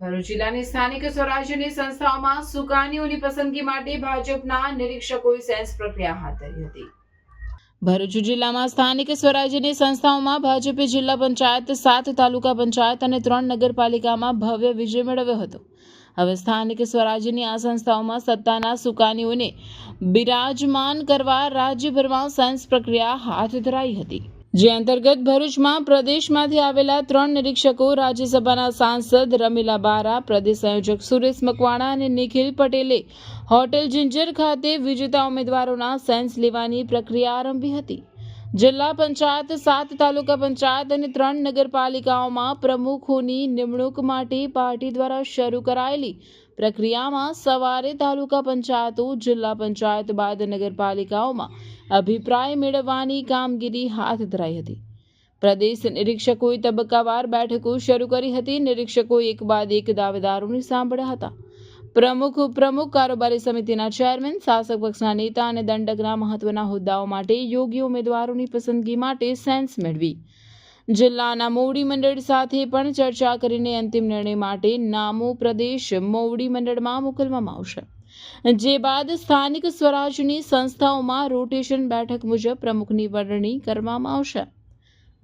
ભરૂચ જિલ્લાની સ્થાનિક સ્વરાજ્યની સંસ્થાઓમાં સુકાનીઓની પસંદગી માટે ભાજપના નિરીક્ષકોએ સેન્સ પ્રક્રિયા હાથ ધરી હતી। ભરૂચ જિલ્લામાં સ્થાનિક સ્વરાજ્યની સંસ્થાઓમાં ભાજપે જિલ્લા પંચાયત, 7 તાલુકા પંચાયત અને 3 નગરપાલિકામાં ભવ્ય વિજય મેળવ્યો હતો। હવે સ્થાનિક સ્વરાજ્યની આ સંસ્થાઓમાં સત્તાના સુકાનીઓને બિરાજમાન કરવા રાજ્યભરમાં સેન્સ પ્રક્રિયા હાથ ધરાઈ હતી, જે અંતર્ગત ભરૂચમાં પ્રદેશમાંથી આવેલા 3 નિરીક્ષકો, રાજ્યસભાના સાંસદ રમીલા બારા, પ્રદેશ સંયોજક સુરેશ મકવાણા અને નિખિલ પટેલે હોટેલ જિંજર ખાતે વિજેતા ઉમેદવારોના સેન્સ લેવાની પ્રક્રિયા આરંભી હતી। જિલ્લા પંચાયત, 7 તાલુકા પંચાયત અને 3 નગરપાલિકાઓમાં પ્રમુખોની નિમણૂક માટે પાર્ટી દ્વારા શરૂ કરાયેલી પ્રક્રિયામાં સવારે તાલુકા પંચાયતો, જિલ્લા પંચાયત બાદ નગરપાલિકાઓમાં અભિપ્રાય મેળવવાની કામગીરી હાથ ધરાઈ હતી। પ્રદેશ નિરીક્ષકોએ તબક્કાવાર બેઠકો શરૂ કરી હતી। નિરીક્ષકોએ એક બાદ એક દાવેદારોને સાંભળ્યા હતા। પ્રમુખ, ઉપપ્રમુખ, કારોબારી સમિતિના ચેરમેન, શાસક પક્ષના નેતા અને દંડકના મહત્વના હોદ્દાઓ માટે યોગ્ય ઉમેદવારોની પસંદગી માટે સેન્સ મેળવી જિલ્લાના મોવડી મંડળ સાથે પણ ચર્ચા કરીને અંતિમ નિર્ણય માટે નામો પ્રદેશ મોવડી મંડળમાં મોકલવામાં આવશે, જે બાદ સ્થાનિક સ્વરાજ્યની સંસ્થાઓમાં રોટેશન બેઠક મુજબ પ્રમુખની વરણી કરવામાં આવશે।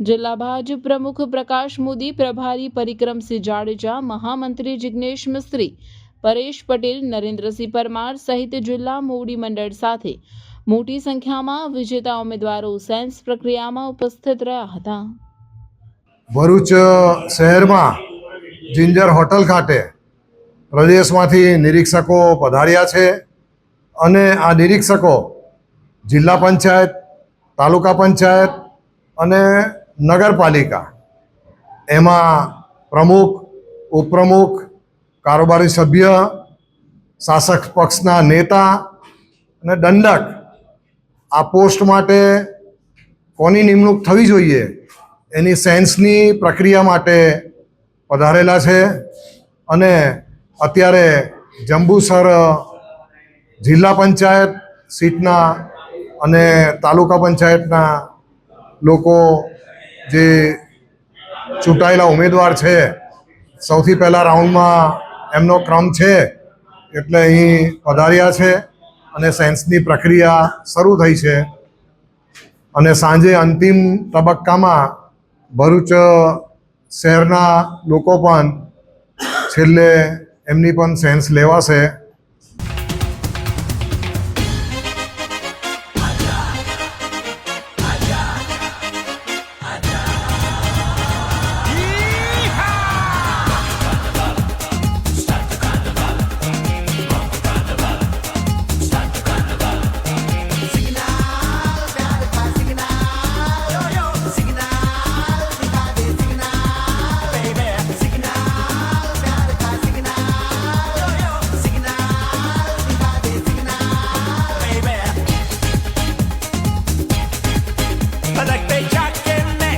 જિલ્લા ભાજપ પ્રમુખ પ્રકાશ મોદી, પ્રભારી પરિક્રમસિંહ જાડેજા, મહામંત્રી જિગ્નેશ મિસ્ત્રી, પરેશ પટેલ, નરેન્દ્રસિંહ પરમાર સહિત જિલ્લા મોવડી મંડળ સાથે મોટી સંખ્યામાં વિજેતા ઉમેદવારો સેન્સ પ્રક્રિયામાં ઉપસ્થિત રહ્યા હતા। ભરૂચ શહેરમાં જિંજર હોટલ ખાતે પ્રદેશમાંથી નિરીક્ષકો પધાર્યા છે અને આ નિરીક્ષકો જિલ્લા પંચાયત, તાલુકા પંચાયત અને નગરપાલિકા એમાં પ્રમુખ, ઉપપ્રમુખ, કારોબારી સભ્ય, શાસક પક્ષના નેતા અને દંડક આ પોસ્ટ માટે કોની નિમણૂક થવી જોઈએ એની સેન્સની પ્રક્રિયા માટે પધારેલા છે। અને અત્યારે જંબુસર જિલ્લા પંચાયત સીટના અને તાલુકા પંચાયતના લોકો જે ચૂંટાયેલા ઉમેદવાર છે, સૌથી પહેલાં રાઉન્ડમાં એમનો ક્રમ છે એટલે અહીં પધાર્યા છે અને સેન્સની પ્રક્રિયા શરૂ થઈ છે। અને સાંજે અંતિમ તબક્કામાં ભરૂચ શહેરના લોકો પણ છેલ્લે એમની પણ સેન્સ લેવાશે।